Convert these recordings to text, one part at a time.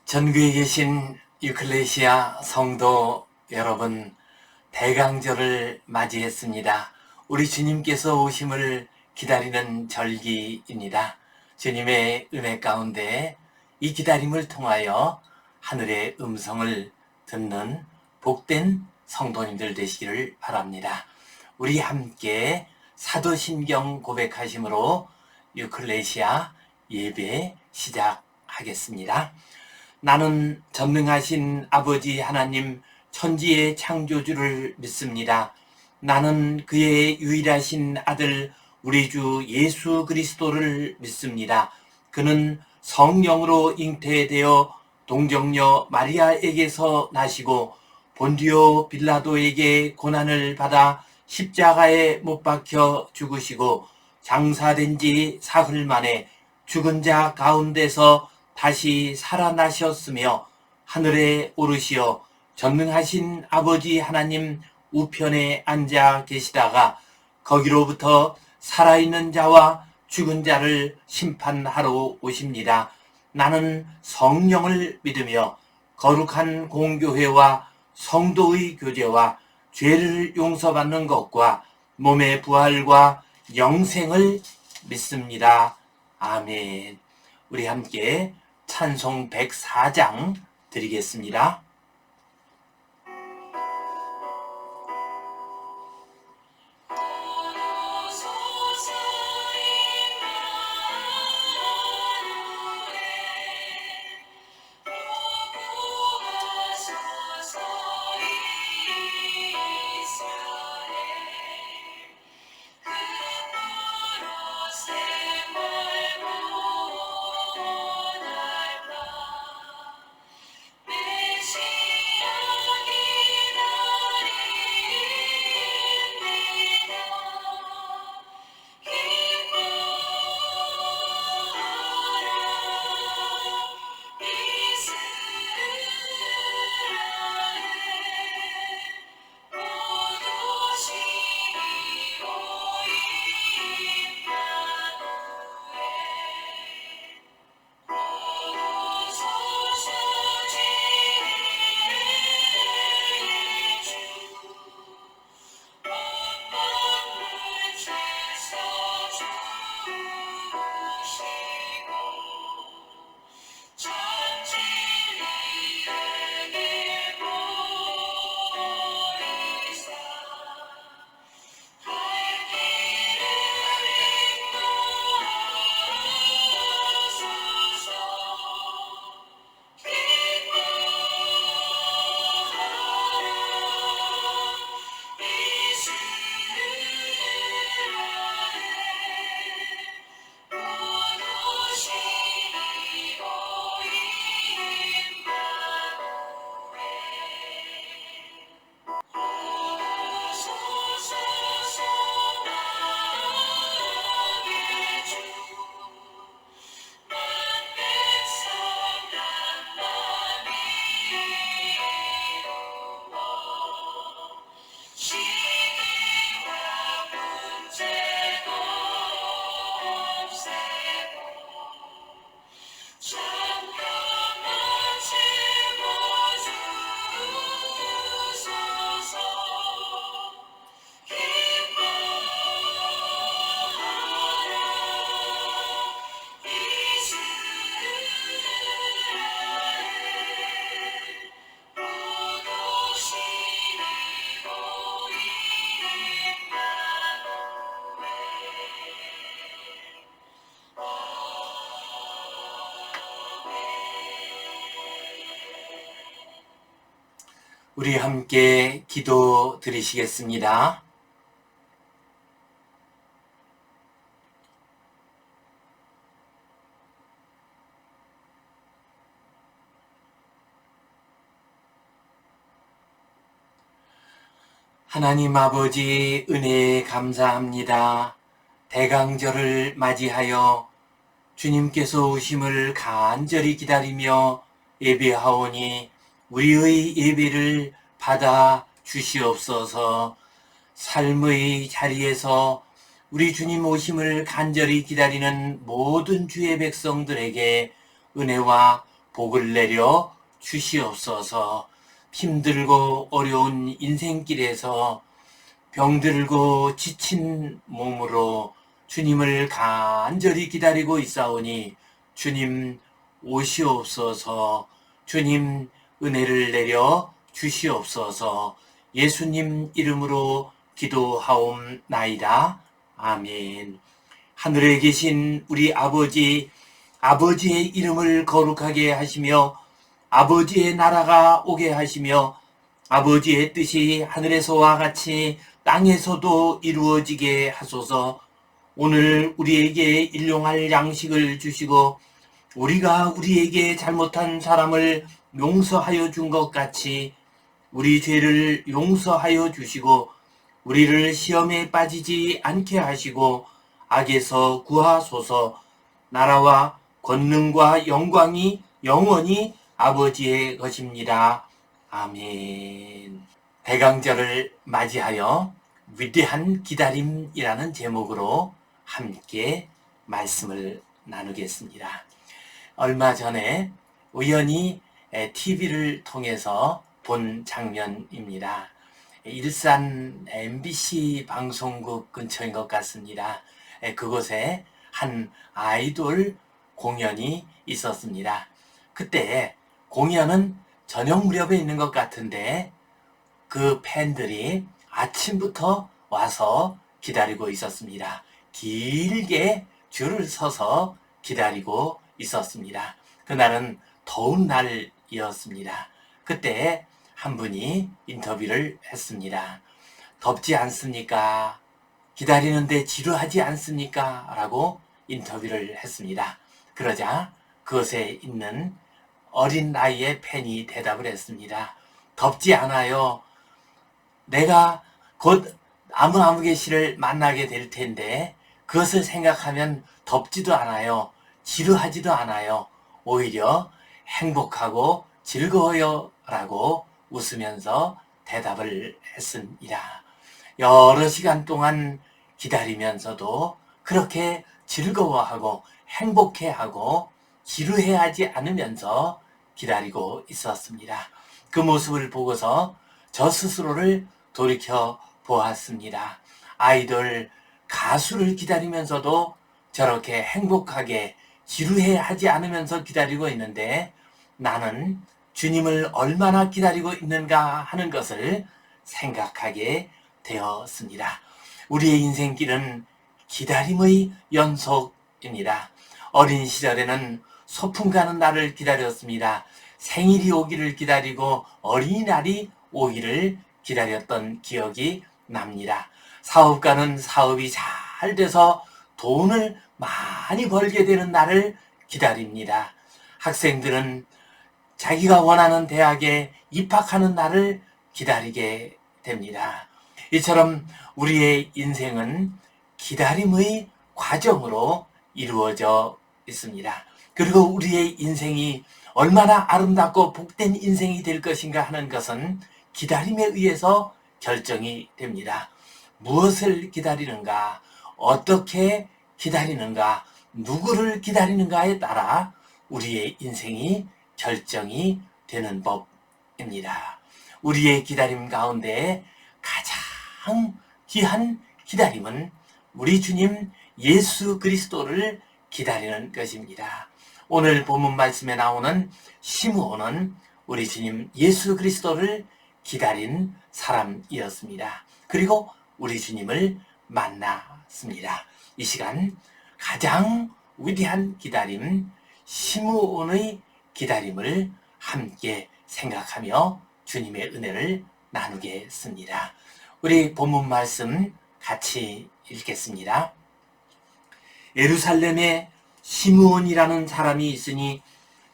전국에 계신 유클레시아 성도 여러분, 대강절을 맞이했습니다. 우리 주님께서 오심을 기다리는 절기입니다. 주님의 은혜 가운데 이 기다림을 통하여 하늘의 음성을 듣는 복된 성도님들 되시기를 바랍니다. 우리 함께 사도신경 고백하심으로 유클레시아 예배 시작하겠습니다. 나는 전능하신 아버지 하나님 천지의 창조주를 믿습니다. 나는 그의 유일하신 아들 우리 주 예수 그리스도를 믿습니다. 그는 성령으로 잉태되어 동정녀 마리아에게서 나시고 본디오 빌라도에게 고난을 받아 십자가에 못 박혀 죽으시고 장사된 지 사흘 만에 죽은 자 가운데서 다시 살아나셨으며 하늘에 오르시어 전능하신 아버지 하나님 우편에 앉아 계시다가 거기로부터 살아있는 자와 죽은 자를 심판하러 오십니다. 나는 성령을 믿으며 거룩한 공교회와 성도의 교제와 죄를 용서받는 것과 몸의 부활과 영생을 믿습니다. 아멘. 우리 함께 찬송 104장 드리겠습니다. 우리 함께 기도 드리시겠습니다. 하나님 아버지 은혜에 감사합니다. 대강절을 맞이하여 주님께서 오심을 간절히 기다리며 예배하오니 우리의 예배를 받아 주시옵소서. 삶의 자리에서 우리 주님 오심을 간절히 기다리는 모든 주의 백성들에게 은혜와 복을 내려 주시옵소서. 힘들고 어려운 인생길에서 병들고 지친 몸으로 주님을 간절히 기다리고 있사오니 주님 오시옵소서. 주님 은혜를 내려 주시옵소서. 예수님 이름으로 기도하옵나이다. 아멘. 하늘에 계신 우리 아버지, 아버지의 이름을 거룩하게 하시며 아버지의 나라가 오게 하시며 아버지의 뜻이 하늘에서와 같이 땅에서도 이루어지게 하소서. 오늘 우리에게 일용할 양식을 주시고 우리가 우리에게 잘못한 사람을 용서하여 준 것 같이 우리 죄를 용서하여 주시고 우리를 시험에 빠지지 않게 하시고 악에서 구하소서. 나라와 권능과 영광이 영원히 아버지의 것입니다. 아멘. 대강절을 맞이하여 위대한 기다림이라는 제목으로 함께 말씀을 나누겠습니다. 얼마 전에 우연히 TV를 통해서 본 장면입니다. 일산 MBC 방송국 근처인 것 같습니다. 그곳에 한 아이돌 공연이 있었습니다. 그때 공연은 저녁 무렵에 있는 것 같은데 그 팬들이 아침부터 와서 기다리고 있었습니다. 길게 줄을 서서 기다리고 있었습니다. 그날은 더운 날이었습니다. 그때 한 분이 인터뷰를 했습니다. 덥지 않습니까? 기다리는데 지루하지 않습니까? 라고 인터뷰를 했습니다. 그러자 그것에 있는 어린 나이의 팬이 대답을 했습니다. 덥지 않아요. 내가 곧 아무개 씨를 만나게 될 텐데 그것을 생각하면 덥지도 않아요. 지루하지도 않아요. 오히려 행복하고 즐거워요. 라고 웃으면서 대답을 했습니다. 여러 시간 동안 기다리면서도 그렇게 즐거워하고 행복해하고 지루해하지 않으면서 기다리고 있었습니다. 그 모습을 보고서 저 스스로를 돌이켜 보았습니다. 아이돌 가수를 기다리면서도 저렇게 행복하게 지루해하지 않으면서 기다리고 있는데 나는 주님을 얼마나 기다리고 있는가 하는 것을 생각하게 되었습니다. 우리의 인생길은 기다림의 연속입니다. 어린 시절에는 소풍 가는 날을 기다렸습니다. 생일이 오기를 기다리고 어린이날이 오기를 기다렸던 기억이 납니다. 사업가는 사업이 잘 돼서 돈을 많이 벌게 되는 날을 기다립니다. 학생들은 자기가 원하는 대학에 입학하는 날을 기다리게 됩니다. 이처럼 우리의 인생은 기다림의 과정으로 이루어져 있습니다. 그리고 우리의 인생이 얼마나 아름답고 복된 인생이 될 것인가 하는 것은 기다림에 의해서 결정이 됩니다. 무엇을 기다리는가, 어떻게 기다리는가, 누구를 기다리는가에 따라 우리의 인생이 결정이 되는 법입니다. 우리의 기다림 가운데 가장 귀한 기다림은 우리 주님 예수 그리스도를 기다리는 것입니다. 오늘 본문 말씀에 나오는 시므온은 우리 주님 예수 그리스도를 기다린 사람이었습니다. 그리고 우리 주님을 만났습니다. 이 시간 가장 위대한 기다림, 시므온의 기다림을 함께 생각하며 주님의 은혜를 나누겠습니다. 우리 본문 말씀 같이 읽겠습니다. 예루살렘에 시므온이라는 사람이 있으니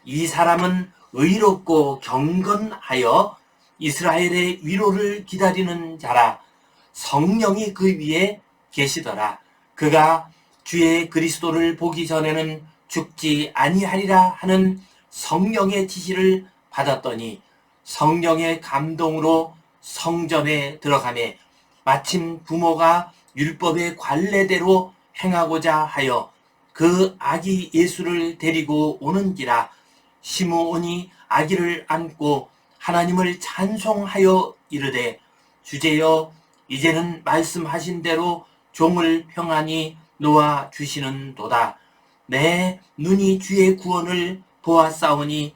이 사람은 의롭고 경건하여 이스라엘의 위로를 기다리는 자라. 성령이 그 위에 계시더라. 그가 주의 그리스도를 보기 전에는 죽지 아니하리라 하는 성령의 지시를 받았더니 성령의 감동으로 성전에 들어가매 마침 부모가 율법의 관례대로 행하고자 하여 그 아기 예수를 데리고 오는지라. 시므온이 아기를 안고 하나님을 찬송하여 이르되 주제여 이제는 말씀하신 대로 종을 평안히 놓아 주시는도다. 내 눈이 주의 구원을 보았사오니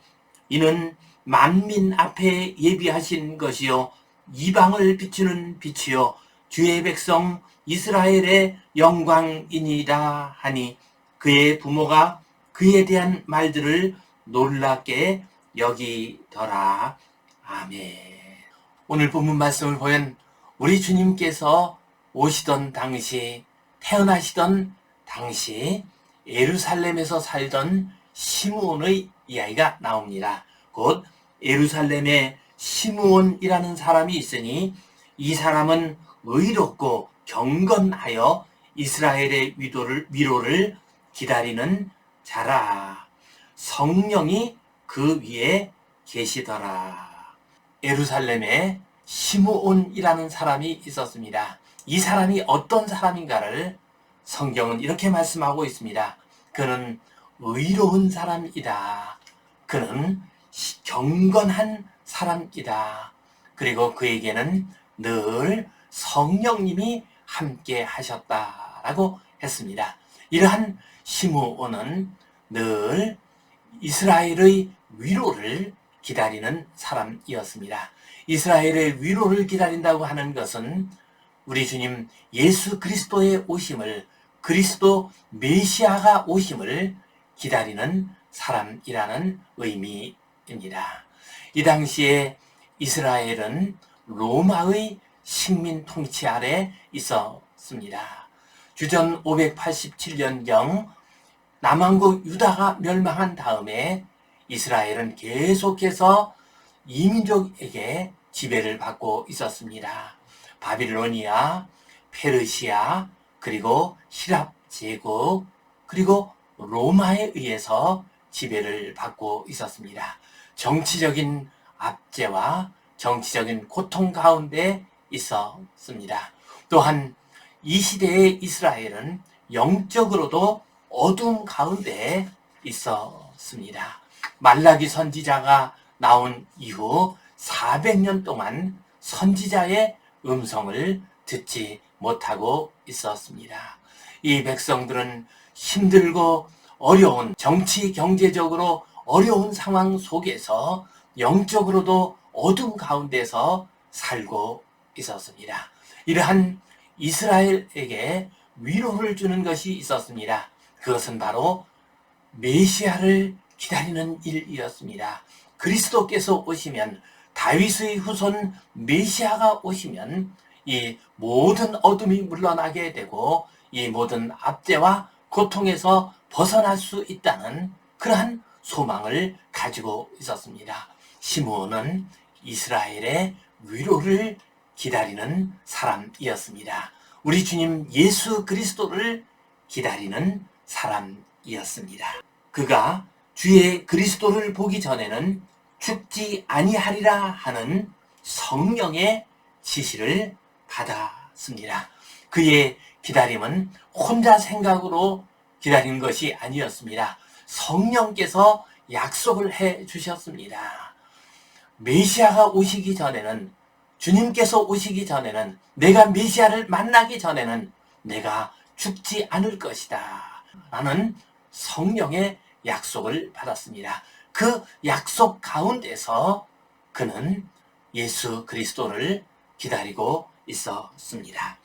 이는 만민 앞에 예비하신 것이요 이방을 비추는 빛이요 주의 백성 이스라엘의 영광이니이다 하니 그의 부모가 그에 대한 말들을 놀랍게 여기더라. 아멘. 오늘 본문 말씀을 보면 우리 주님께서 오시던 당시, 태어나시던 당시 예루살렘에서 살던 시므온의 이야기가 나옵니다. 곧 예루살렘에 시므온이라는 사람이 있으니 이 사람은 의롭고 경건하여 이스라엘의 위로를 기다리는 자라. 성령이 그 위에 계시더라. 예루살렘에 시므온이라는 사람이 있었습니다. 이 사람이 어떤 사람인가를 성경은 이렇게 말씀하고 있습니다. 그는 의로운 사람이다. 그는 경건한 사람이다. 그리고 그에게는 늘 성령님이 함께 하셨다라고 했습니다. 이러한 시므온은 늘 이스라엘의 위로를 기다리는 사람이었습니다. 이스라엘의 위로를 기다린다고 하는 것은 우리 주님 예수 그리스도의 오심을, 그리스도 메시아가 오심을 기다리는 사람이라는 의미입니다. 이 당시에 이스라엘은 로마의 식민 통치 아래 있었습니다. 주전 587년경 남왕국 유다가 멸망한 다음에 이스라엘은 계속해서 이민족에게 지배를 받고 있었습니다. 바빌로니아, 페르시아, 그리고 히랍 제국, 그리고 로마에 의해서 지배를 받고 있었습니다. 정치적인 압제와 정치적인 고통 가운데 있었습니다. 또한 이 시대의 이스라엘은 영적으로도 어둠 가운데 있었습니다. 말라기 선지자가 나온 이후 400년 동안 선지자의 음성을 듣지 못하고 있었습니다. 이 백성들은 힘들고 어려운 정치 경제적으로 어려운 상황 속에서 영적으로도 어둠 가운데서 살고 있었습니다. 이러한 이스라엘에게 위로를 주는 것이 있었습니다. 그것은 바로 메시아를 기다리는 일이었습니다. 그리스도께서 오시면, 다윗의 후손 메시아가 오시면 이 모든 어둠이 물러나게 되고 이 모든 압제와 고통에서 벗어날 수 있다는 그러한 소망을 가지고 있었습니다. 시므온은 이스라엘의 위로를 기다리는 사람이었습니다. 우리 주님 예수 그리스도를 기다리는 사람이었습니다. 그가 주의 그리스도를 보기 전에는 죽지 아니하리라 하는 성령의 지시를 받았습니다. 그의 기다림은 혼자 생각으로 기다린 것이 아니었습니다. 성령께서 약속을 해 주셨습니다. 메시아가 오시기 전에는, 주님께서 오시기 전에는, 내가 메시아를 만나기 전에는 내가 죽지 않을 것이다 라는 성령의 약속을 받았습니다. 그 약속 가운데서 그는 예수 그리스도를 기다리고 있었습니다.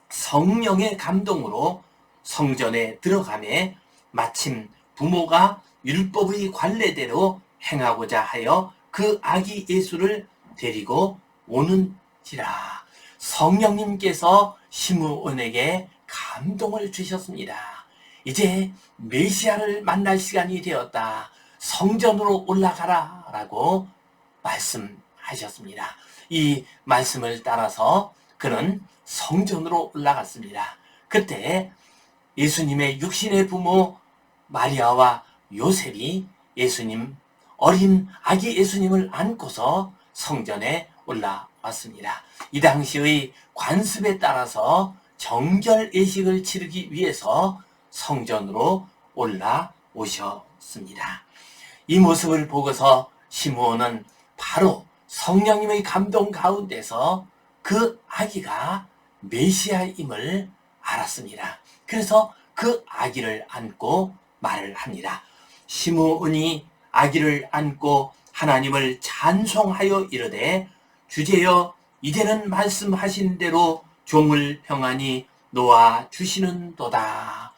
성령의 감동으로 성전에 들어가매 마침 부모가 율법의 관례대로 행하고자 하여 그 아기 예수를 데리고 오는지라. 성령님께서 시므온에게 감동을 주셨습니다. 이제 메시아를 만날 시간이 되었다. 성전으로 올라가라 라고 말씀하셨습니다. 이 말씀을 따라서 그는 성전으로 올라갔습니다. 그때 예수님의 육신의 부모 마리아와 요셉이 예수님, 어린 아기 예수님을 안고서 성전에 올라왔습니다. 이 당시의 관습에 따라서 정결 예식을 치르기 위해서 성전으로 올라오셨습니다. 이 모습을 보고서 시므온은 바로 성령님의 감동 가운데서 그 아기가 메시아임을 알았습니다. 그래서 그 아기를 안고 말을 합니다. 시므온이 아기를 안고 하나님을 찬송하여 이르되 주제여 이제는 말씀하신 대로 종을 평안히 놓아 주시는도다.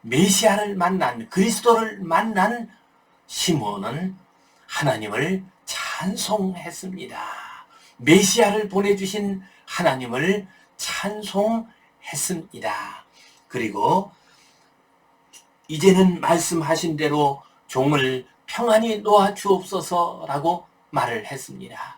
메시아를 만난, 그리스도를 만난 시므온은 하나님을 찬송했습니다. 메시아를 보내주신 하나님을 찬송했습니다. 그리고 이제는 말씀하신 대로 종을 평안히 놓아 주옵소서라고 말을 했습니다.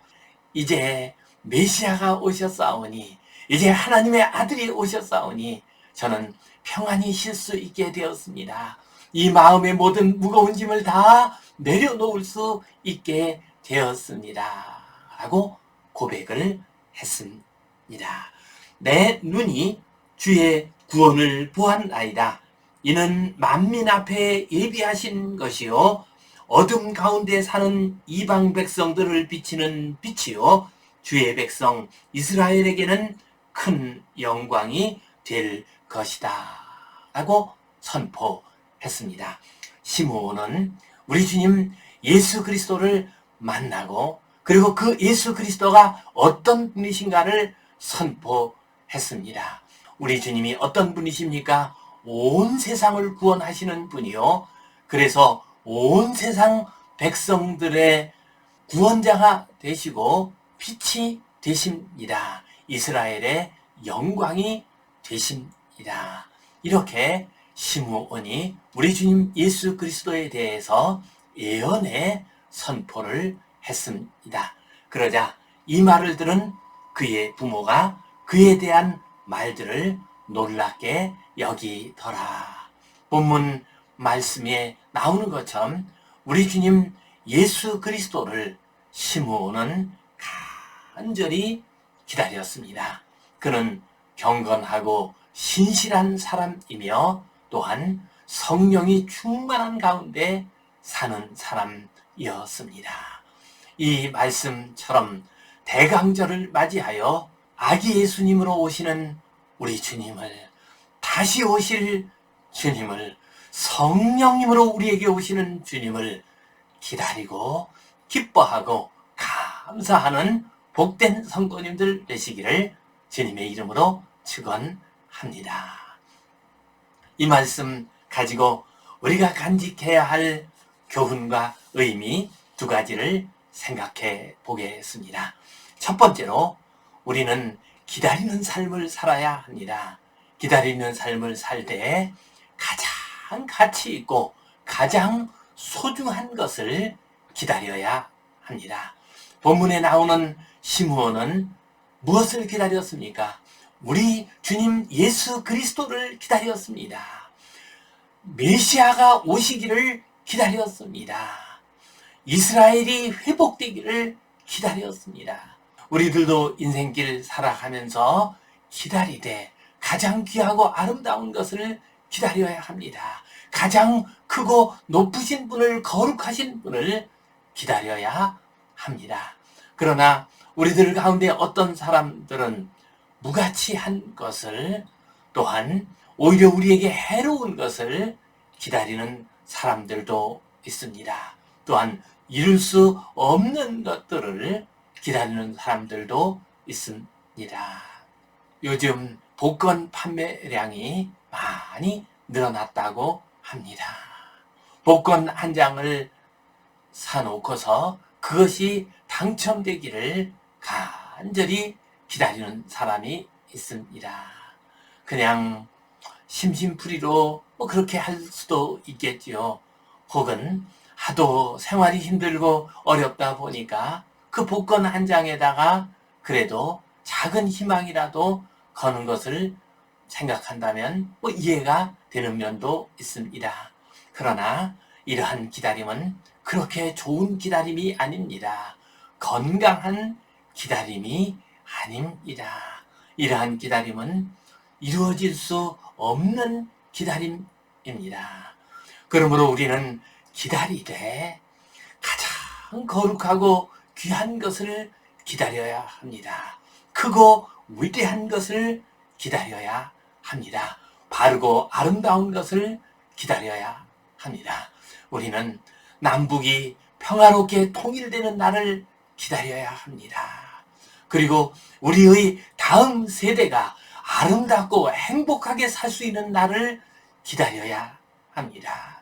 이제 메시아가 오셨사오니, 이제 하나님의 아들이 오셨사오니 저는 평안히 쉴 수 있게 되었습니다. 이 마음의 모든 무거운 짐을 다 내려놓을 수 있게 되었습니다. 라고 고백을 했습니다. 내 눈이 주의 구원을 보았나이다. 이는 만민 앞에 예비하신 것이요 어둠 가운데 사는 이방 백성들을 비치는 빛이요 주의 백성 이스라엘에게는 큰 영광이 될 것이다 라고 선포했습니다. 시므온은 우리 주님 예수 그리스도를 만나고 그리고 그 예수 그리스도가 어떤 분이신가를 선포했습니다. 우리 주님이 어떤 분이십니까? 온 세상을 구원하시는 분이요. 그래서 온 세상 백성들의 구원자가 되시고 빛이 되십니다. 이스라엘의 영광이 되십니다. 이렇게 시므온이 우리 주님 예수 그리스도에 대해서 예언의 선포를 했습니다. 그러자 이 말을 들은 그의 부모가 그에 대한 말들을 놀랍게 여기더라. 본문 말씀에 나오는 것처럼 우리 주님 예수 그리스도를 시므온은 간절히 기다렸습니다. 그는 경건하고 신실한 사람이며 또한 성령이 충만한 가운데 사는 사람이었습니다. 이 말씀처럼 대강절을 맞이하여 아기 예수님으로 오시는 우리 주님을, 다시 오실 주님을, 성령님으로 우리에게 오시는 주님을 기다리고 기뻐하고 감사하는 복된 성도님들 되시기를 주님의 이름으로 축원합니다. 이 말씀 가지고 우리가 간직해야 할 교훈과 의미 두 가지를 생각해 보겠습니다. 첫 번째로 우리는 기다리는 삶을 살아야 합니다. 기다리는 삶을 살 때 가장 가치 있고 가장 소중한 것을 기다려야 합니다. 본문에 나오는 시므온은 무엇을 기다렸습니까? 우리 주님 예수 그리스도를 기다렸습니다. 메시아가 오시기를 기다렸습니다. 이스라엘이 회복되기를 기다렸습니다. 우리들도 인생길 살아가면서 기다리되 가장 귀하고 아름다운 것을 기다려야 합니다. 가장 크고 높으신 분을, 거룩하신 분을 기다려야 합니다. 그러나 우리들 가운데 어떤 사람들은 무가치한 것을, 또한 오히려 우리에게 해로운 것을 기다리는 사람들도 있습니다. 또한 이룰 수 없는 것들을 기다리는 사람들도 있습니다. 요즘 복권 판매량이 많이 늘어났다고 합니다. 복권 한 장을 사놓고서 그것이 당첨되기를 간절히 기다리는 사람이 있습니다. 그냥 심심풀이로 그렇게 할 수도 있겠지요. 혹은 하도 생활이 힘들고 어렵다 보니까 그 복권 한 장에다가 그래도 작은 희망이라도 거는 것을 생각한다면 이해가 되는 면도 있습니다. 그러나 이러한 기다림은 그렇게 좋은 기다림이 아닙니다. 건강한 기다림이 아닙니다. 이러한 기다림은 이루어질 수 없는 기다림입니다. 그러므로 우리는 기다리되 가장 거룩하고 귀한 것을 기다려야 합니다. 크고 위대한 것을 기다려야 합니다. 바르고 아름다운 것을 기다려야 합니다. 우리는 남북이 평화롭게 통일되는 날을 기다려야 합니다. 그리고 우리의 다음 세대가 아름답고 행복하게 살 수 있는 날을 기다려야 합니다.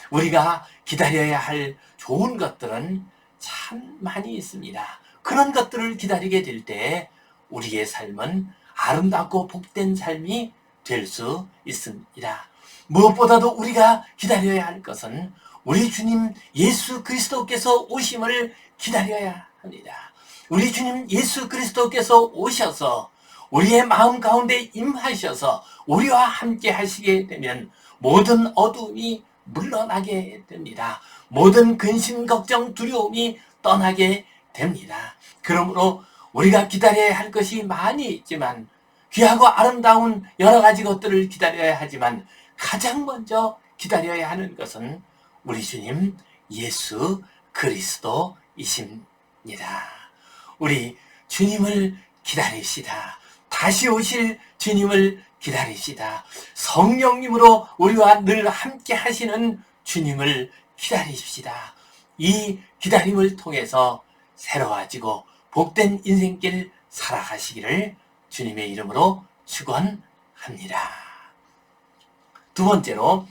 우리가 기다려야 할 좋은 것들은 참 많이 있습니다. 그런 것들을 기다리게 될 때 우리의 삶은 아름답고 복된 삶이 될 수 있습니다. 무엇보다도 우리가 기다려야 할 것은 우리 주님 예수 그리스도께서 오심을 기다려야 합니다. 우리 주님 예수 그리스도께서 오셔서 우리의 마음 가운데 임하셔서 우리와 함께 하시게 되면 모든 어두움이 물러나게 됩니다. 모든 근심, 걱정, 두려움이 떠나게 됩니다. 그러므로 우리가 기다려야 할 것이 많이 있지만 귀하고 아름다운 여러 가지 것들을 기다려야 하지만 가장 먼저 기다려야 하는 것은 우리 주님 예수 그리스도이십니다. 우리 주님을 기다리시다. 다시 오실 주님을 기다리시다. 성령님으로 우리와 늘 함께 하시는 주님을 기다리십시다. 이 기다림을 통해서 새로워지고 복된 인생길 살아가시기를 주님의 이름으로 축원합니다. 두 번째로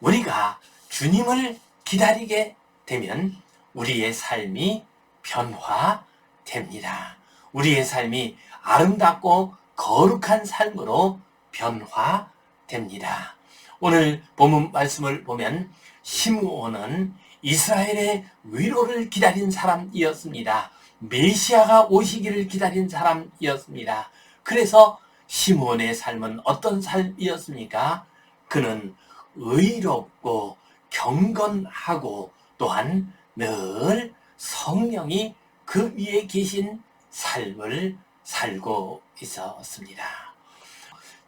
우리가 주님을 기다리게 되면 우리의 삶이 변화됩니다. 우리의 삶이 아름답고 거룩한 삶으로 변화됩니다. 오늘 본문 말씀을 보면 시므온은 이스라엘의 위로를 기다린 사람이었습니다. 메시아가 오시기를 기다린 사람이었습니다. 그래서 시므온의 삶은 어떤 삶이었습니까? 그는 의롭고 경건하고 또한 늘 성령이 그 위에 계신 삶을 살고 있었습니다.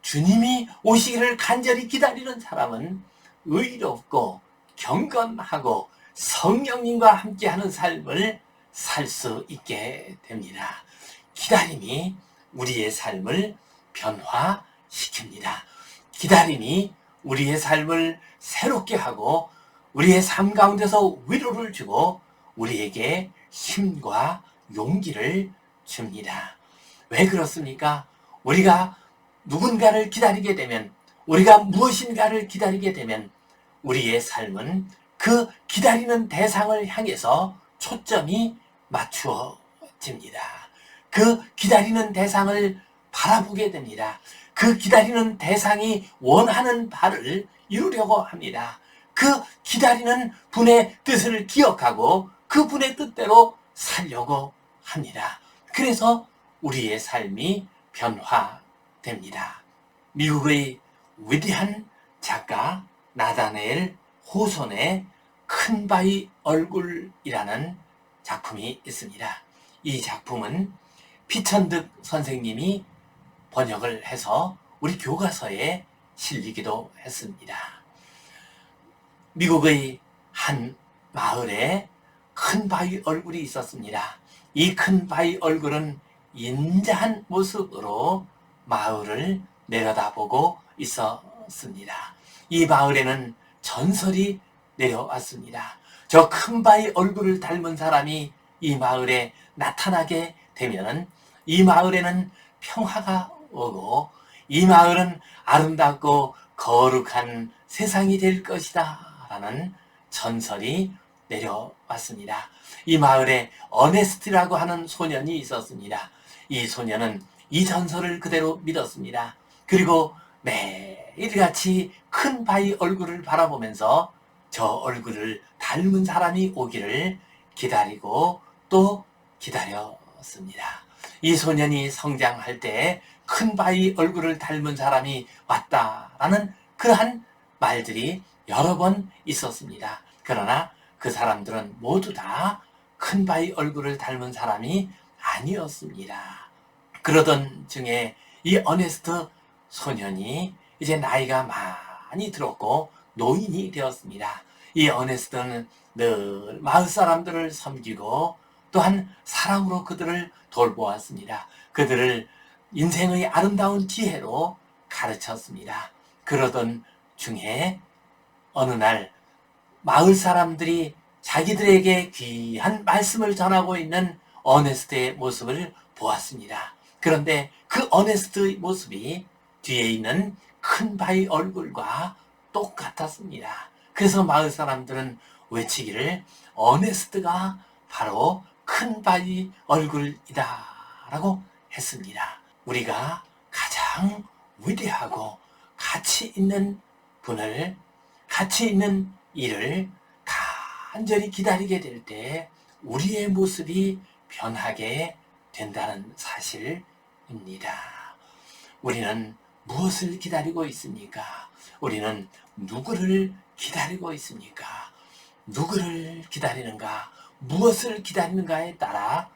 주님이 오시기를 간절히 기다리는 사람은 의롭고 경건하고 성령님과 함께하는 삶을 살 수 있게 됩니다. 기다림이 우리의 삶을 변화시킵니다. 기다림이 우리의 삶을 새롭게 하고 우리의 삶 가운데서 위로를 주고 우리에게 힘과 용기를 줍니다. 왜 그렇습니까? 우리가 누군가를 기다리게 되면, 우리가 무엇인가를 기다리게 되면 우리의 삶은 그 기다리는 대상을 향해서 초점이 맞추어집니다. 그 기다리는 대상을 바라보게 됩니다. 그 기다리는 대상이 원하는 바를 이루려고 합니다. 그 기다리는 분의 뜻을 기억하고 그 분의 뜻대로 살려고 합니다. 그래서 우리의 삶이 변화됩니다. 미국의 위대한 작가 나다네엘 호손의 큰 바위 얼굴이라는 작품이 있습니다. 이 작품은 피천득 선생님이 번역을 해서 우리 교과서에 실리기도 했습니다. 미국의 한 마을에 큰 바위 얼굴이 있었습니다. 이 큰 바위 얼굴은 인자한 모습으로 마을을 내려다보고 있었습니다. 이 마을에는 전설이 내려왔습니다. 저 큰 바위 얼굴을 닮은 사람이 이 마을에 나타나게 되면 이 마을에는 평화가 오고 이 마을은 아름답고 거룩한 세상이 될 것이다 라는 전설이 내려왔습니다. 이 마을에 어네스트라고 하는 소년이 있었습니다. 이 소년은 이 전설을 그대로 믿었습니다. 그리고 매일같이 큰 바위 얼굴을 바라보면서 저 얼굴을 닮은 사람이 오기를 기다리고 또 기다렸습니다. 이 소년이 성장할 때 큰 바위 얼굴을 닮은 사람이 왔다라는 그러한 말들이 여러 번 있었습니다. 그러나 그 사람들은 모두 다 큰 바위 얼굴을 닮은 사람이 아니었습니다. 그러던 중에 이 어네스트 소년이 이제 나이가 많이 들었고 노인이 되었습니다. 이 어네스트는 늘 마을 사람들을 섬기고 또한 사랑으로 그들을 돌보았습니다. 그들을 인생의 아름다운 지혜로 가르쳤습니다. 그러던 중에 어느 날 마을 사람들이 자기들에게 귀한 말씀을 전하고 있는 어네스트의 모습을 보았습니다. 그런데 그 어네스트의 모습이 뒤에 있는 큰 바위 얼굴과 똑같았습니다. 그래서 마을 사람들은 외치기를 어네스트가 바로 큰 바위 얼굴이다 라고 했습니다. 우리가 가장 위대하고 가치 있는 분을, 가치 있는 일을 간절히 기다리게 될 때 우리의 모습이 변하게 된다는 사실입니다. 우리는 무엇을 기다리고 있습니까? 우리는 누구를 기다리고 있습니까? 누구를 기다리는가, 무엇을 기다리는가에 따라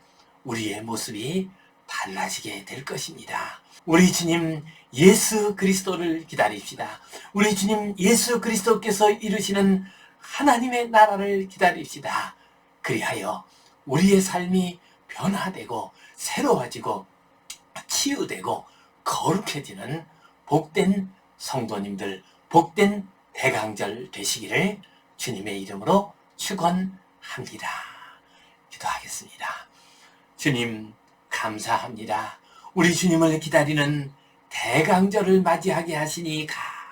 우리의 모습이 달라지게 될 것입니다. 우리 주님 예수 그리스도를 기다립시다. 우리 주님 예수 그리스도께서 이루시는 하나님의 나라를 기다립시다. 그리하여 우리의 삶이 변화되고 새로워지고 치유되고 거룩해지는 복된 성도님들, 복된 대강절 되시기를 주님의 이름으로 축원합니다. 기도하겠습니다. 주님 감사합니다. 우리 주님을 기다리는 대강절을 맞이하게 하시니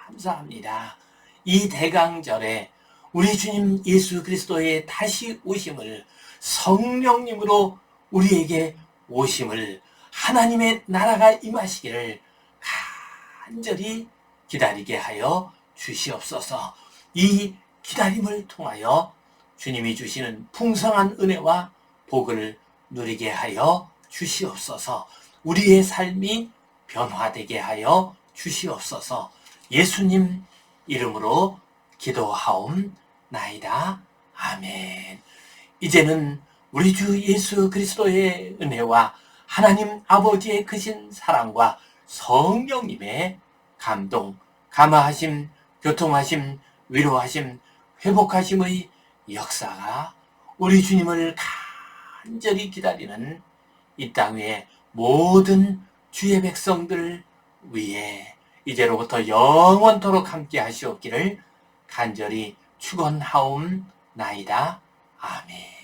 감사합니다. 이 대강절에 우리 주님 예수 그리스도의 다시 오심을, 성령님으로 우리에게 오심을, 하나님의 나라가 임하시기를 간절히 기다리게 하여 주시옵소서. 이 기다림을 통하여 주님이 주시는 풍성한 은혜와 복을 누리게 하여 주시옵소서. 우리의 삶이 변화되게 하여 주시옵소서. 예수님 이름으로 기도하옵나이다. 아멘. 이제는 우리 주 예수 그리스도의 은혜와 하나님 아버지의 크신 사랑과 성령님의 감동, 감화하심, 교통하심, 위로하심, 회복하심의 역사가 우리 주님을 간절히 기다리는 이 땅의 모든 주의 백성들 위에 이제로부터 영원토록 함께 하시옵기를 간절히 축원하옵나이다. 아멘.